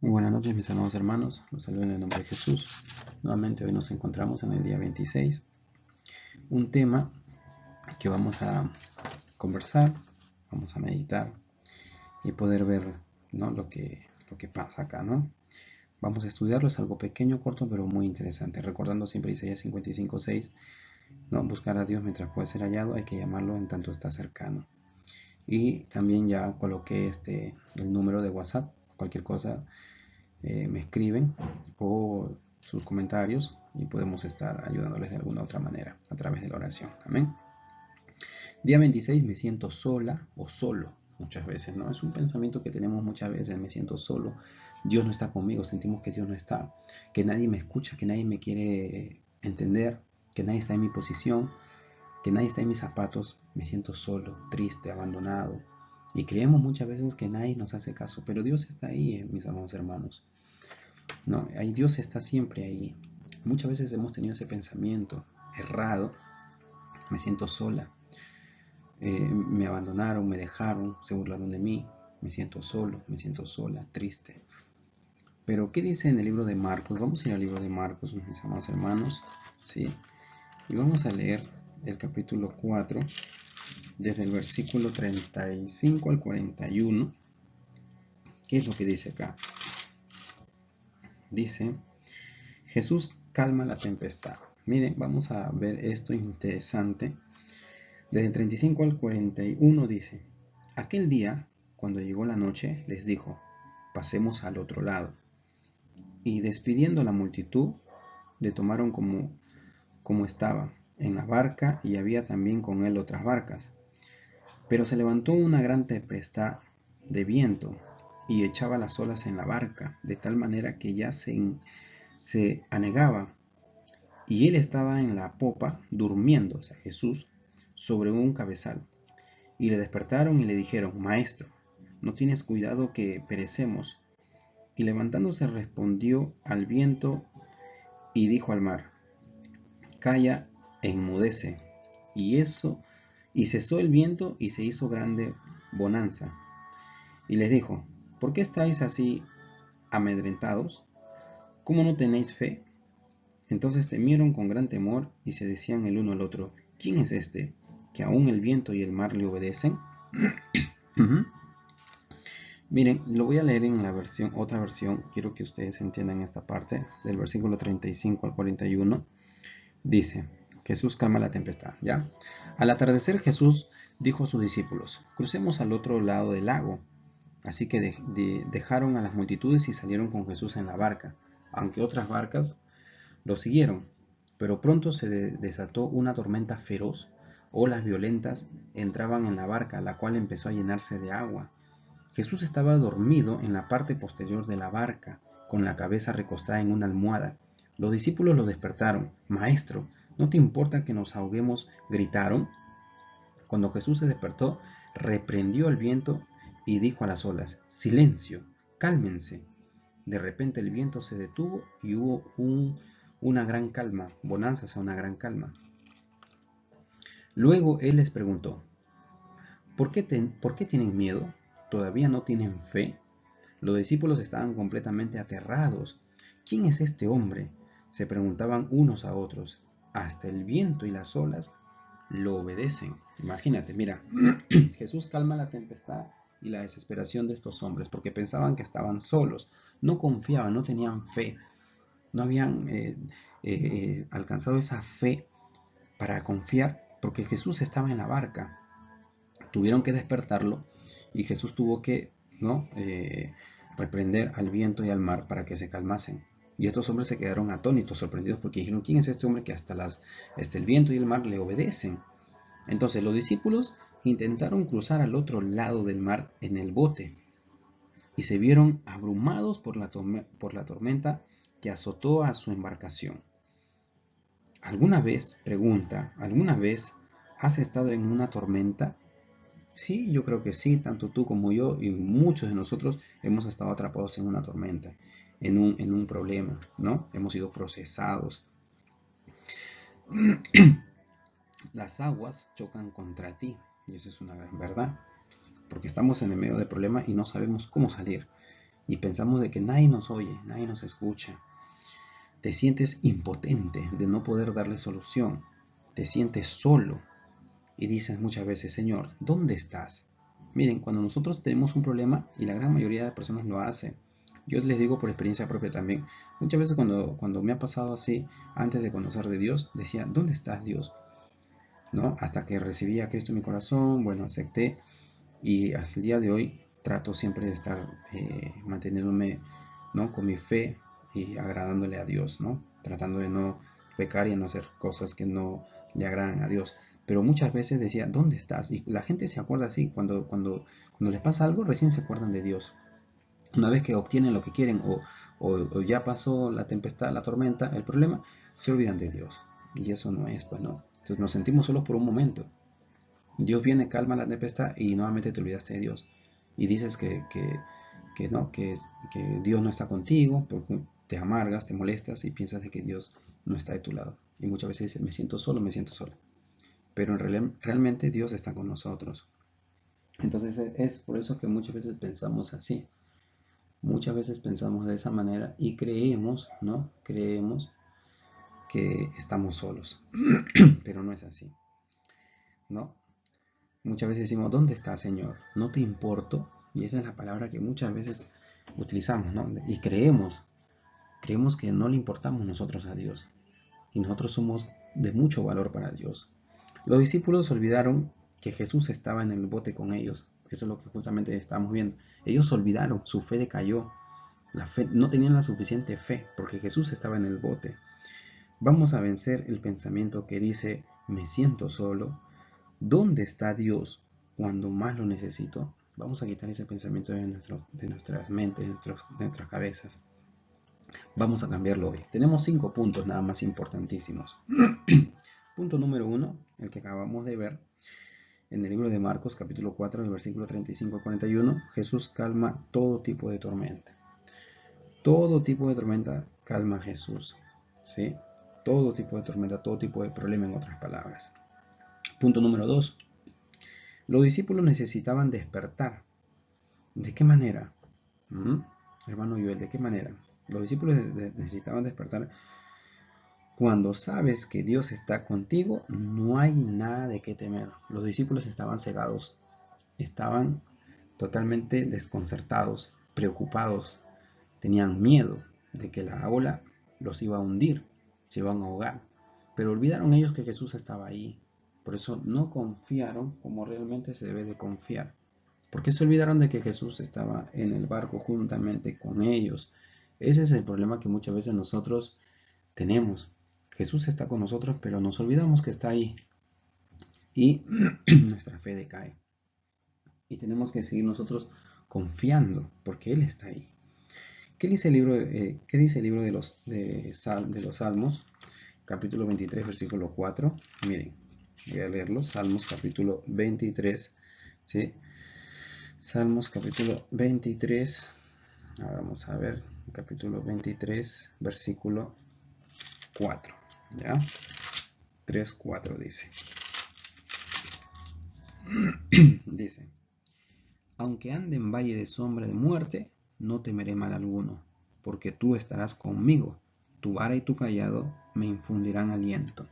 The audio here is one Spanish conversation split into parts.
Muy buenas noches, mis amados hermanos. Los saludo en el nombre de Jesús. Nuevamente hoy nos encontramos en el día 26. Un tema que vamos a conversar, vamos a meditar y poder ver, ¿no? lo que pasa acá, ¿no? Vamos a estudiarlo, es algo pequeño, corto, pero muy interesante. Recordando siempre Isaías 55:6, ¿no? Buscar a Dios mientras puede ser hallado, hay que llamarlo en tanto está cercano. Y también ya coloqué el número de WhatsApp, cualquier cosa me escriben o sus comentarios y podemos estar ayudándoles de alguna otra manera a través de la oración. Amén. Día 26, me siento sola o solo muchas veces, ¿no? Es un pensamiento que tenemos muchas veces, me siento solo, Dios no está conmigo, sentimos que Dios no está, que nadie me escucha, que nadie me quiere entender, que nadie está en mi posición, que nadie está en mis zapatos, me siento solo, triste, abandonado. Y creemos muchas veces que nadie nos hace caso, pero Dios está ahí, mis amados hermanos. No, ahí Dios está siempre ahí. Muchas veces hemos tenido ese pensamiento errado, me siento sola, me abandonaron, me dejaron, se burlaron de mí, me siento solo, me siento sola, triste. Pero, ¿qué dice en el libro de Marcos? Vamos a ir al libro de Marcos, mis amados hermanos, ¿sí? Y vamos a leer el capítulo 4, desde el versículo 35 al 41. ¿Qué es lo que dice acá? Dice: Jesús calma la tempestad. Miren, vamos a ver esto interesante. Desde el 35 al 41 dice: Aquel día, cuando llegó la noche, les dijo: pasemos al otro lado. Y despidiendo a la multitud, le tomaron como estaba, en la barca, y había también con él otras barcas. Pero se levantó una gran tempestad de viento, y echaba las olas en la barca, de tal manera que ya se anegaba. Y él estaba en la popa, durmiendo, o sea, Jesús, sobre un cabezal. Y le despertaron y le dijeron: Maestro, ¿no tienes cuidado que perecemos? Y levantándose respondió al viento y dijo al mar: Calla e enmudece. Y cesó el viento y se hizo grande bonanza. Y les dijo: ¿Por qué estáis así amedrentados? ¿Cómo no tenéis fe? Entonces temieron con gran temor y se decían el uno al otro: ¿Quién es este, que aún el viento y el mar le obedecen? Miren, lo voy a leer en la otra versión. Quiero que ustedes entiendan esta parte del versículo 35 al 41. Dice: Jesús calma la tempestad. ¿Ya? Al atardecer, Jesús dijo a sus discípulos: crucemos al otro lado del lago. Así que dejaron a las multitudes y salieron con Jesús en la barca, aunque otras barcas lo siguieron. Pero pronto se desató una tormenta feroz. Olas violentas entraban en la barca, la cual empezó a llenarse de agua. Jesús estaba dormido en la parte posterior de la barca, con la cabeza recostada en una almohada. Los discípulos lo despertaron. Maestro, ¿no te importa que nos ahoguemos?, gritaron. Cuando Jesús se despertó, reprendió el viento y dijo a las olas: Silencio, cálmense. De repente el viento se detuvo y hubo una gran calma, bonanza, o sea, una gran calma. Luego él les preguntó: ¿Por qué tienen miedo? ¿Todavía no tienen fe? Los discípulos estaban completamente aterrados. ¿Quién es este hombre?, se preguntaban unos a otros. Hasta el viento y las olas lo obedecen. Imagínate, mira, Jesús calma la tempestad y la desesperación de estos hombres porque pensaban que estaban solos, no confiaban, no tenían fe, no habían alcanzado esa fe para confiar porque Jesús estaba en la barca. Tuvieron que despertarlo y Jesús tuvo que, ¿no?, reprender al viento y al mar para que se calmasen. Y estos hombres se quedaron atónitos, sorprendidos, porque dijeron: ¿quién es este hombre que hasta el viento y el mar le obedecen? Entonces los discípulos intentaron cruzar al otro lado del mar en el bote y se vieron abrumados por la tormenta que azotó a su embarcación. ¿Alguna vez has estado en una tormenta? Sí, yo creo que sí, tanto tú como yo y muchos de nosotros hemos estado atrapados en una tormenta, en un problema, ¿no? Hemos sido procesados. Las aguas chocan contra ti, y eso es una gran verdad, porque estamos en el medio del problema y no sabemos cómo salir. y pensamos de que nadie nos oye, nadie nos escucha. Te sientes impotente de no poder darle solución. Te sientes solo y dices muchas veces, Señor, ¿dónde estás? Miren, cuando nosotros tenemos un problema, y la gran mayoría de personas lo hace, yo les digo por experiencia propia también, muchas veces cuando me ha pasado así, antes de conocer de Dios, decía, ¿dónde estás, Dios? ¿No? Hasta que recibí a Cristo en mi corazón, bueno, acepté, y hasta el día de hoy trato siempre de estar manteniéndome, ¿no?, con mi fe y agradándole a Dios, ¿no? Tratando de no pecar y no hacer cosas que no le agradan a Dios. Pero muchas veces decía, ¿dónde estás? Y la gente se acuerda así, cuando les pasa algo, recién se acuerdan de Dios. Una vez que obtienen lo que quieren o ya pasó la tempestad, la tormenta, el problema, se olvidan de Dios. Y eso no es, pues no. Entonces nos sentimos solos por un momento. Dios viene, calma la tempestad y nuevamente te olvidaste de Dios. Y dices que no, que Dios no está contigo, porque te amargas, te molestas y piensas de que Dios no está de tu lado. Y muchas veces dices, me siento solo, me siento sola. Pero realmente Dios está con nosotros. Entonces es por eso que muchas veces pensamos así. Muchas veces pensamos de esa manera y creemos, ¿no? Creemos que estamos solos. Pero no es así, ¿no? Muchas veces decimos, ¿dónde está, Señor? No te importo. Y esa es la palabra que muchas veces utilizamos, ¿no? Y creemos que no le importamos nosotros a Dios. Y nosotros somos de mucho valor para Dios. Los discípulos olvidaron que Jesús estaba en el bote con ellos. Eso es lo que justamente estábamos viendo. Ellos olvidaron, su fe decayó. No tenían la suficiente fe porque Jesús estaba en el bote. Vamos a vencer el pensamiento que dice, me siento solo. ¿Dónde está Dios cuando más lo necesito? Vamos a quitar ese pensamiento de nuestras mentes, de nuestras cabezas. Vamos a cambiarlo hoy. Tenemos 5 puntos nada más importantísimos. Punto número 1, el que acabamos de ver en el libro de Marcos, capítulo 4, versículo 35 al 41. Jesús calma todo tipo de tormenta. Todo tipo de tormenta calma a Jesús. ¿Sí? Todo tipo de tormenta, todo tipo de problema, en otras palabras. Punto número 2. Los discípulos necesitaban despertar. ¿De qué manera? Hermano Joel, ¿de qué manera? Los discípulos necesitaban despertar. Cuando sabes que Dios está contigo, no hay nada de qué temer. Los discípulos estaban cegados, estaban totalmente desconcertados, preocupados, tenían miedo de que la ola los iba a hundir, se iban a ahogar. Pero olvidaron ellos que Jesús estaba ahí. Por eso no confiaron como realmente se debe de confiar. Porque se olvidaron de que Jesús estaba en el barco juntamente con ellos. Ese es el problema que muchas veces nosotros tenemos. Jesús está con nosotros, pero nos olvidamos que está ahí. Y nuestra fe decae. Y tenemos que seguir nosotros confiando, porque Él está ahí. ¿Qué dice el libro, de los Salmos? Capítulo 23, versículo 4. Miren, voy a leerlo. Salmos capítulo 23. ¿Sí? Salmos capítulo 23. Ahora vamos a ver. Capítulo 23, versículo 4. ¿Ya? 3, 4 dice. Dice, aunque ande en valle de sombra de muerte, no temeré mal alguno, porque tú estarás conmigo, tu vara y tu callado me infundirán aliento.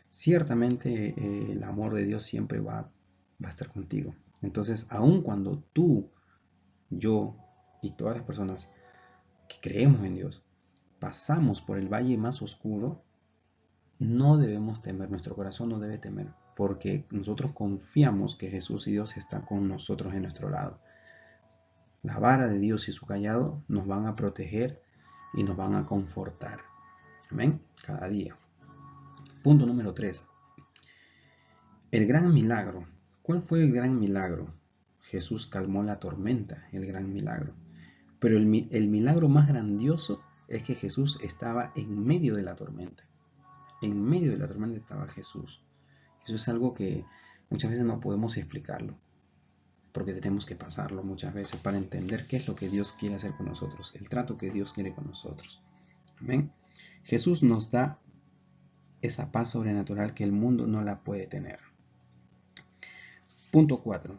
Ciertamente el amor de Dios siempre va a estar contigo. Entonces, aun cuando tú, yo y todas las personas que creemos en Dios pasamos por el valle más oscuro, no debemos temer, nuestro corazón no debe temer, porque nosotros confiamos que Jesús y Dios están con nosotros en nuestro lado. La vara de Dios y su callado nos van a proteger y nos van a confortar. Amén. Cada día. Punto número 3. El gran milagro. ¿Cuál fue el gran milagro? Jesús calmó la tormenta, el gran milagro. Pero el milagro más grandioso es que Jesús estaba en medio de la tormenta. En medio de la tormenta estaba Jesús. Eso es algo que muchas veces no podemos explicarlo, porque tenemos que pasarlo muchas veces para entender qué es lo que Dios quiere hacer con nosotros, el trato que Dios quiere con nosotros. Amén. Jesús nos da esa paz sobrenatural que el mundo no la puede tener. Punto 4.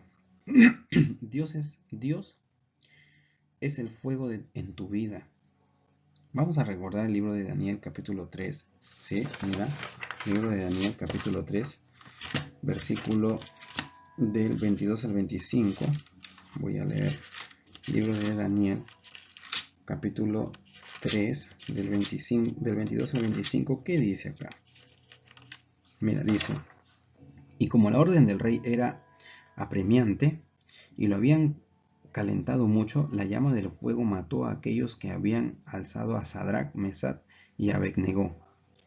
Dios es el fuego en tu vida. Vamos a recordar el libro de Daniel capítulo 3. ¿Sí? Mira, libro de Daniel capítulo 3, versículo del 22 al 25. Voy a leer libro de Daniel capítulo 3 del 22 al 25. ¿Qué dice acá? Mira, dice: y como la orden del rey era apremiante y lo habían calentado mucho, la llama del fuego mató a aquellos que habían alzado a Sadrach, Mesach y Abednego.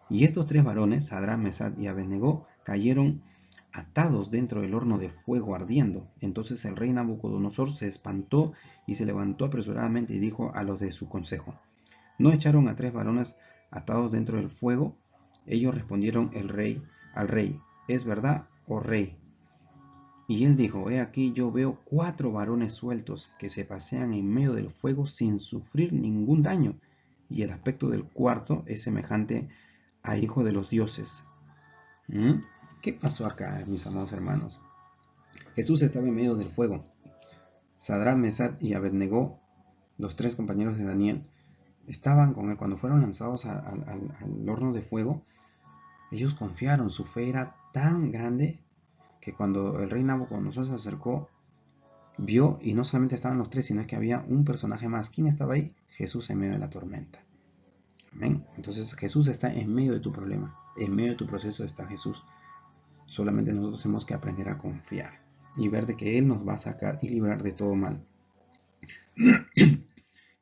Y estos tres varones, Sadrach, Mesach y Abednego, cayeron atados dentro del horno de fuego ardiendo. Entonces el rey Nabucodonosor se espantó y se levantó apresuradamente y dijo a los de su consejo: ¿no echaron a tres varones atados dentro del fuego? Ellos respondieron al rey: ¿es verdad, oh rey? Y él dijo: he aquí, yo veo 4 varones sueltos que se pasean en medio del fuego sin sufrir ningún daño, y el aspecto del cuarto es semejante a hijo de los dioses. ¿Qué pasó acá, mis amados hermanos? Jesús estaba en medio del fuego. Sadrach, Mesach y Abednego, los tres compañeros de Daniel, estaban con él. Cuando fueron lanzados al horno de fuego, ellos confiaron. Su fe era tan grande que cuando el rey Nabucodonosor se acercó, vio, y no solamente estaban los tres, sino que había un personaje más. ¿Quién estaba ahí? Jesús en medio de la tormenta. Amén. Entonces Jesús está en medio de tu problema, en medio de tu proceso está Jesús. Solamente nosotros tenemos que aprender a confiar y ver de que Él nos va a sacar y librar de todo mal.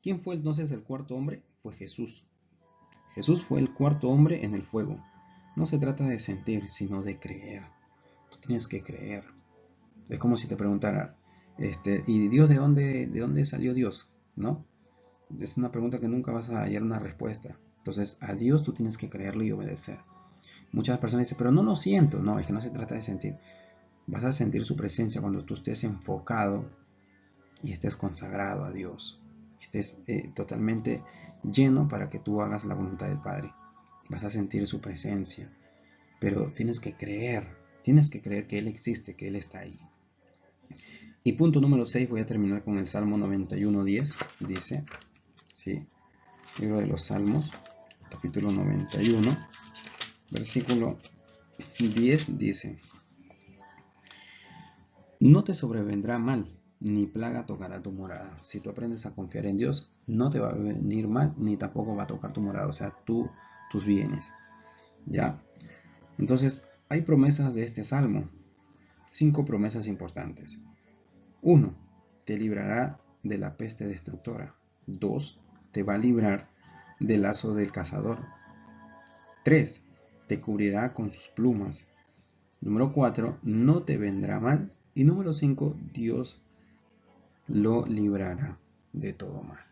¿Quién fue entonces el cuarto hombre? Fue Jesús. Jesús fue el cuarto hombre en el fuego. No se trata de sentir, sino de creer. Tú tienes que creer. Es como si te preguntara, ¿y Dios de dónde salió Dios? ¿No? Es una pregunta que nunca vas a hallar una respuesta. Entonces, a Dios tú tienes que creerlo y obedecer. Muchas personas dicen: pero no lo siento. No, es que no se trata de sentir. Vas a sentir su presencia cuando tú estés enfocado y estés consagrado a Dios. Estés totalmente lleno para que tú hagas la voluntad del Padre. Vas a sentir su presencia. Pero tienes que creer que Él existe, que Él está ahí. Y punto número 6, voy a terminar con el Salmo 91:10. Dice, ¿sí? Libro de los Salmos, capítulo 91, versículo 10 dice: no te sobrevendrá mal, ni plaga tocará tu morada. Si tú aprendes a confiar en Dios, no te va a venir mal, ni tampoco va a tocar tu morada, o sea, tus bienes. ¿Ya? Entonces, hay promesas de este Salmo. 5 promesas importantes. 1. Te librará de la peste destructora. 2. Te va a librar del lazo del cazador. 3. Te cubrirá con sus plumas. Número 4. No te vendrá mal. Y número 5. Dios lo librará de todo mal.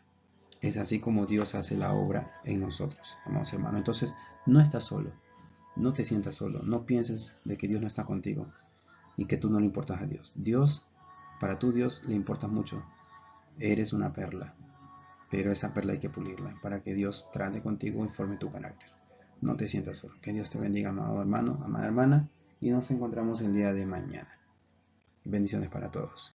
Es así como Dios hace la obra en nosotros, amados hermanos. Entonces, no estás solo. No te sientas solo. No pienses de que Dios no está contigo y que tú no le importas a Dios. Para tu Dios le importa mucho. Eres una perla, pero esa perla hay que pulirla para que Dios trate contigo y forme tu carácter. No te sientas solo. Que Dios te bendiga, amado hermano, amada hermana, y nos encontramos el día de mañana. Bendiciones para todos.